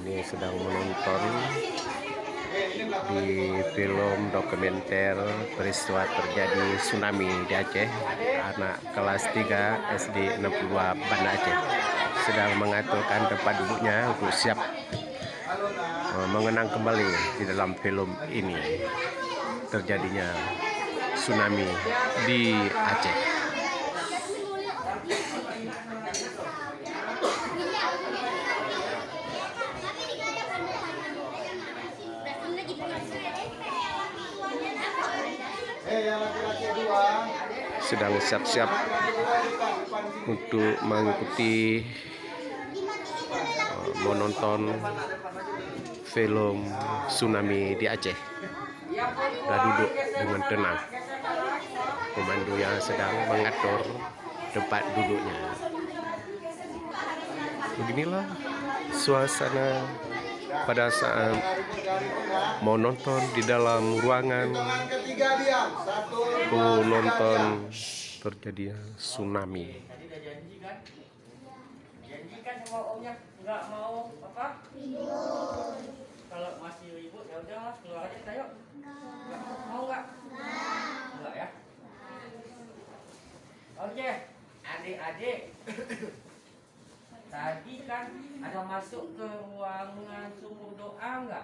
Ini sedang menonton di film dokumenter peristiwa terjadi tsunami di Aceh. Anak kelas 3 SD 62 Banda Aceh sedang mengaturkan tempat duduknya untuk siap mengenang kembali di dalam film ini terjadinya tsunami di Aceh. Sedang siap-siap untuk mengikuti menonton film tsunami di Aceh. Sudah duduk dengan tenang. Pemandu yang sedang mengatur tempat duduknya. Beginilah suasana pada saat mau nonton di dalam ruangan penonton terjadi tsunami. Tadi udah janji kan sama omnya nggak mau apa? Ribut. Kalau masih ribut ya udah keluar aja kita yuk. Mau nggak? Nggak ya. Oke, adik-adik. Tadi kan ada masuk ke ruangan sumur doa nggak?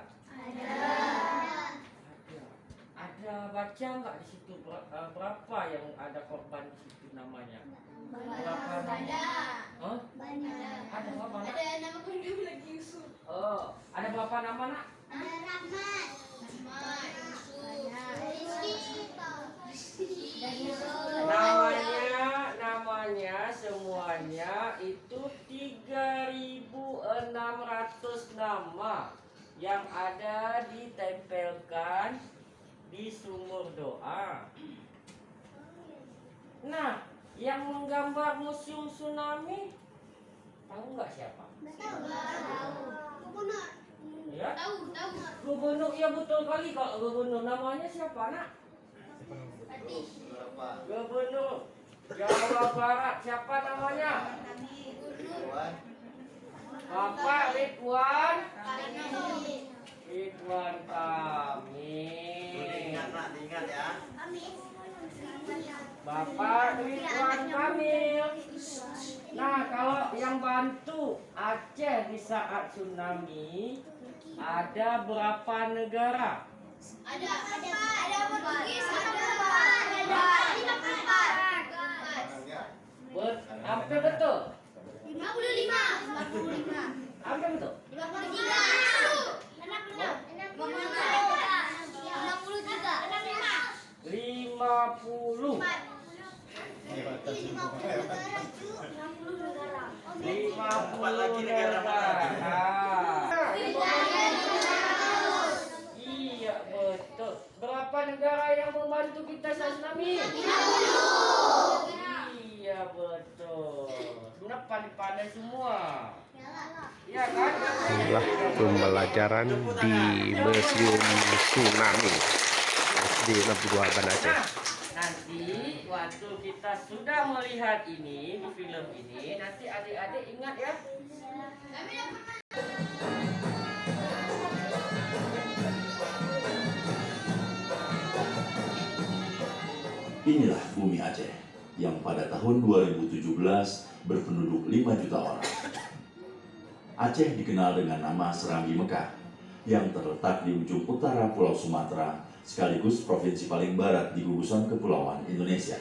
Ada baca nggak di situ berapa yang ada korban di situ namanya? Berapa nama? Oh? Banyak. Ada berapa? Nak? Ada nama keluarga lagi Yusuf. Oh, ada berapa nama nak? Ada Rahmat. Namanya semuanya itu 3.600 nama yang ada ditempelkan di sumur doa. Nah, yang menggambar museum tsunami tahu nggak siapa? Gubernur. Ya? Tahu. Gubernur, ya betul kali kalau gubernur. Namanya siapa nak? Gubernur Jawa Barat, siapa namanya? Bapak Ridwan Kamil. Ingat ya. Bapak Ridwan Kamil. Nah, kalau yang bantu Aceh di saat tsunami ada berapa negara? Ada Portugis, ada 54. Hampir betul. 55. Hampir betul. 50. 50 negara. Iya betul. Berapa negara yang membantu kita saat tsunami? 50. Iya betul. Sebenarnya pandai-pandai semua. Iya kan? Inilah pembelajaran di Museum Tsunami SD 62 Banda Aceh. Nah, nanti waktu kita sudah melihat ini di film ini, nanti adik-adik ingat ya. Inilah bumi Aceh yang pada tahun 2017 berpenduduk 5 juta orang. Aceh dikenal dengan nama Serambi Mekah yang terletak di ujung utara Pulau Sumatera sekaligus provinsi paling barat di gugusan kepulauan Indonesia.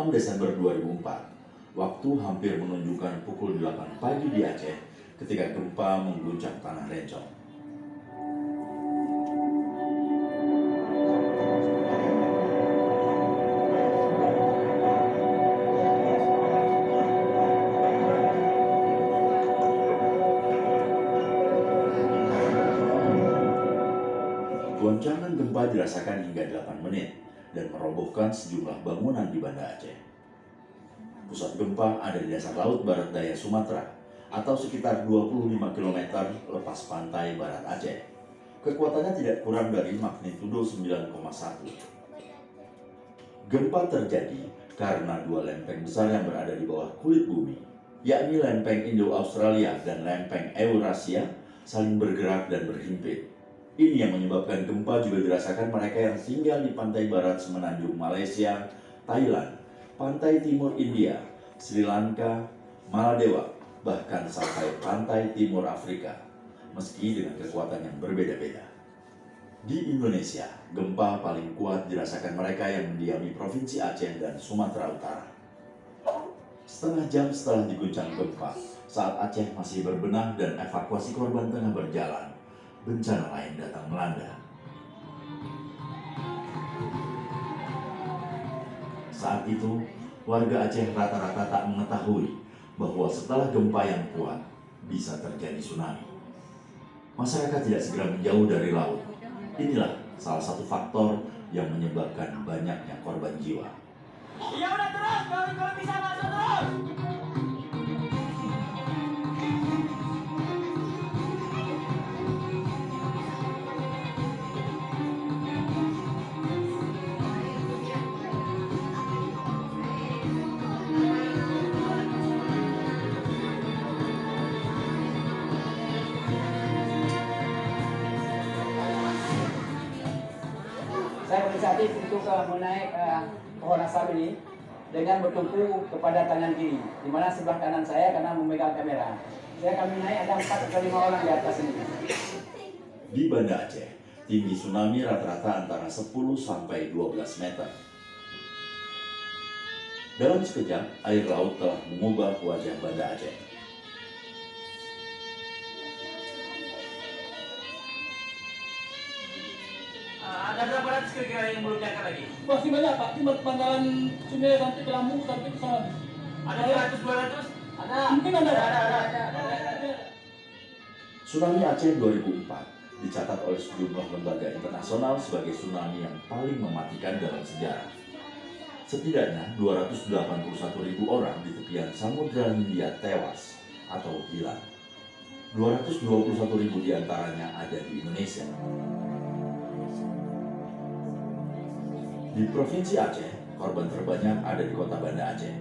Desember 2004, waktu hampir menunjukkan pukul 8 pagi di Aceh ketika gempa mengguncang tanah Rencong. Goncangan gempa dirasakan hingga 8 menit dan merobohkan sejumlah bangunan di Banda Aceh. Pusat gempa ada di dasar laut barat daya Sumatera atau sekitar 25 km lepas pantai barat Aceh. Kekuatannya tidak kurang dari magnitudo 9,1. Gempa terjadi karena dua lempeng besar yang berada di bawah kulit bumi, yakni lempeng Indo-Australia dan lempeng Eurasia, saling bergerak dan berhimpit. Ini yang menyebabkan gempa juga dirasakan mereka yang tinggal di pantai barat semenanjung Malaysia, Thailand, pantai timur India, Sri Lanka, Maladewa, bahkan sampai pantai timur Afrika, meski dengan kekuatan yang berbeda-beda. Di Indonesia, gempa paling kuat dirasakan mereka yang mendiami Provinsi Aceh dan Sumatera Utara. Setengah jam setelah diguncang gempa, saat Aceh masih berbenah dan evakuasi korban tengah berjalan, bencana lain datang melanda. Saat itu, warga Aceh rata-rata tak mengetahui bahwa setelah gempa yang kuat, bisa terjadi tsunami. Masyarakat tidak segera menjauh dari laut. Inilah salah satu faktor yang menyebabkan banyaknya korban jiwa. Ya udah terus, kalau bisa masuk terus. Saya berinisiatif untuk menaik pohon asap ini dengan bertumpu kepada tangan kiri, di mana sebelah kanan saya karena memegang kamera. Saya kami naik ada 4 atau 5 orang di atas ini. Di Banda Aceh, tinggi tsunami rata-rata antara 10 sampai 12 meter. Dalam sekejap, air laut telah mengubah wajah Banda Aceh. Ada berapa ratus kira-kira yang belum diangkat lagi? Masih banyak Pak, cuma pangkalan sungai sampai ke Lampung sampai ke sana. Ada 100, 200? Ada. Mungkin ada. Tsunami Aceh 2004 dicatat oleh sejumlah lembaga internasional sebagai tsunami yang paling mematikan dalam sejarah. Setidaknya 281.000 orang di tepian Samudra Hindia tewas atau hilang. 221.000 diantaranya ada di Indonesia. Di Provinsi Aceh, korban terbanyak ada di kota Banda Aceh,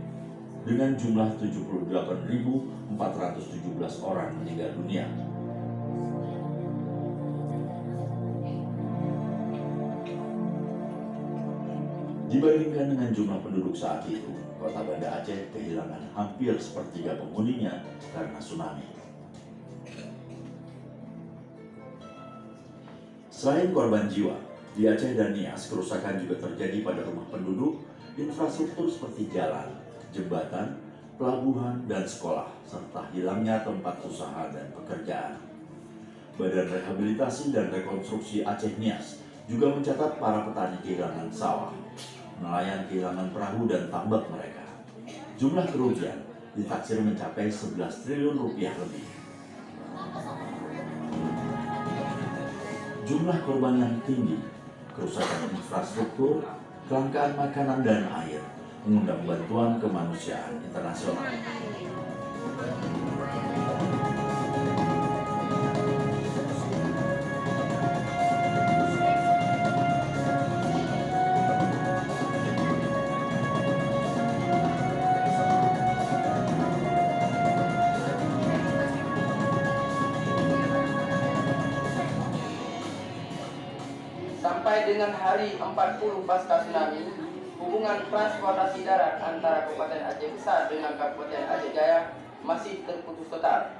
dengan jumlah 78.417 orang meninggal dunia. Dibandingkan dengan jumlah penduduk saat itu, kota Banda Aceh kehilangan hampir sepertiga penghuninya karena tsunami. Selain korban jiwa, di Aceh dan Nias, kerusakan juga terjadi pada rumah penduduk, infrastruktur seperti jalan, jembatan, pelabuhan, dan sekolah, serta hilangnya tempat usaha dan pekerjaan. Badan Rehabilitasi dan Rekonstruksi Aceh Nias juga mencatat para petani kehilangan sawah, nelayan kehilangan perahu dan tambak mereka. Jumlah kerugian ditaksir mencapai 11 triliun rupiah lebih. Jumlah korban yang tinggi, kerusakan infrastruktur, kelangkaan makanan dan air, mengundang bantuan kemanusiaan internasional. Sampai dengan hari 40 pasca tsunami, hubungan transportasi darat antara Kabupaten Aceh Besar dengan Kabupaten Aceh Jaya masih terputus total.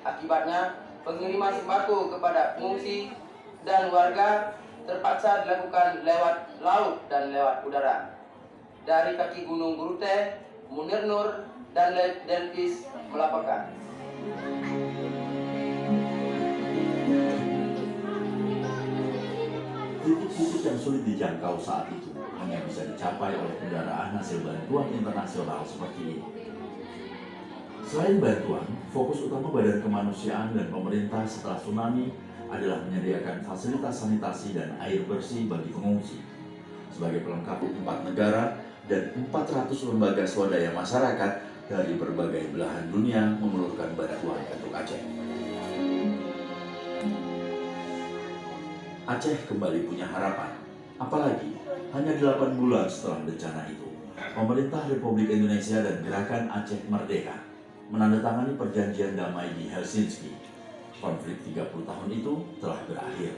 Akibatnya, pengiriman sembako kepada pengungsi dan warga terpaksa dilakukan lewat laut dan lewat udara. Dari kaki Gunung Gurute, Munir Nur, dan Delpis melaporkan. Titik-titik yang sulit dijangkau saat itu hanya bisa dicapai oleh kendaraan hasil bantuan internasional seperti ini. Selain bantuan, fokus utama Badan Kemanusiaan dan pemerintah setelah tsunami adalah menyediakan fasilitas sanitasi dan air bersih bagi pengungsi. Sebagai pelengkap 4 negara dan 400 lembaga swadaya masyarakat dari berbagai belahan dunia memerlukan bantuan untuk Aceh. Aceh kembali punya harapan, apalagi hanya 8 bulan setelah bencana itu. pemerintah Republik Indonesia dan Gerakan Aceh Merdeka menandatangani perjanjian damai di Helsinki. Konflik 30 tahun itu telah berakhir.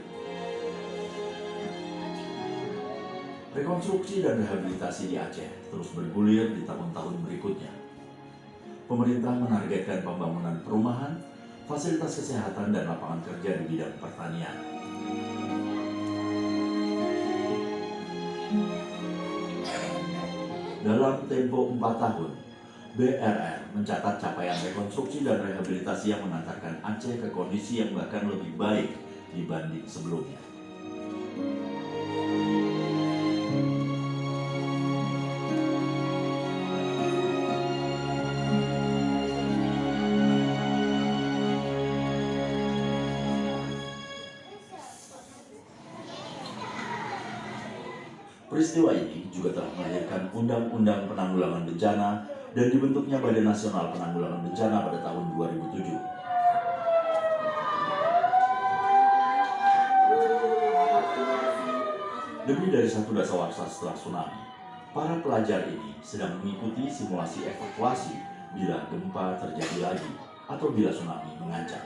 Rekonstruksi dan rehabilitasi di Aceh terus bergulir di tahun-tahun berikutnya. Pemerintah menargetkan pembangunan perumahan, fasilitas kesehatan, dan lapangan kerja di bidang pertanian. Dalam tempo 4 tahun, BRR mencatat capaian rekonstruksi dan rehabilitasi yang mengantarkan Aceh ke kondisi yang bahkan lebih baik dibanding sebelumnya. Peristiwa ini juga telah melahirkan Undang-Undang Penanggulangan Bencana dan dibentuknya Badan Nasional Penanggulangan Bencana pada tahun 2007. Lebih dari 1 dasawarsa setelah tsunami, para pelajar ini sedang mengikuti simulasi evakuasi bila gempa terjadi lagi atau bila tsunami mengancam.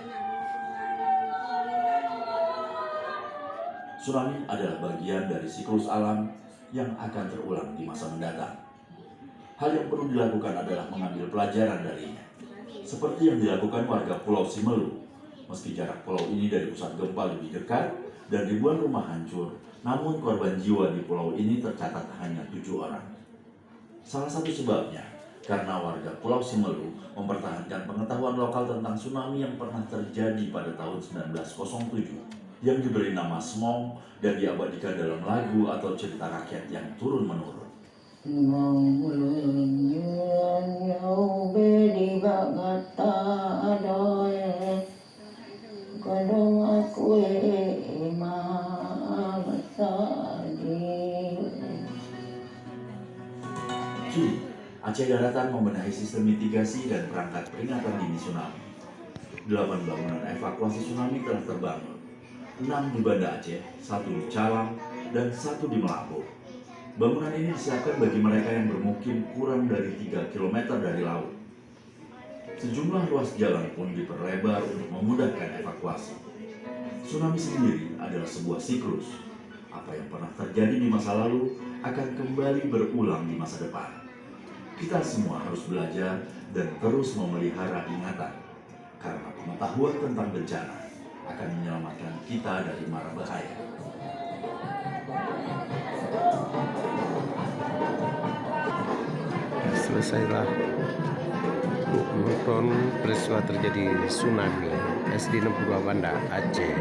Tsunami adalah bagian dari siklus alam yang akan terulang di masa mendatang. Hal yang perlu dilakukan adalah mengambil pelajaran darinya. Seperti yang dilakukan warga Pulau Simelu. Meski jarak pulau ini dari pusat gempa lebih dekat dan ribuan rumah hancur, namun korban jiwa di pulau ini tercatat hanya 7 orang. Salah satu sebabnya karena warga Pulau Simelu mempertahankan pengetahuan lokal tentang tsunami yang pernah terjadi pada tahun 1907 yang diberi nama Smong dan diabadikan dalam lagu atau cerita rakyat yang turun-menurun. Kini, Aceh Daratan membenahi sistem mitigasi dan perangkat peringatan dini tsunami. 8 bangunan evakuasi tsunami telah terbangun. 6 di Banda Aceh, 1 di Calang, dan 1 di Melambo. Bangunan ini disiapkan bagi mereka yang bermukim kurang dari 3 km dari laut. Sejumlah ruas jalan pun diperlebar untuk memudahkan evakuasi. Tsunami sendiri adalah sebuah siklus. Apa yang pernah terjadi di masa lalu akan kembali berulang di masa depan. Kita semua harus belajar dan terus memelihara ingatan, karena pengetahuan tentang bencana akan menyelamatkan kita dari mara bahaya. Selesailah menonton peristiwa terjadi tsunami SD 62 Banda Aceh.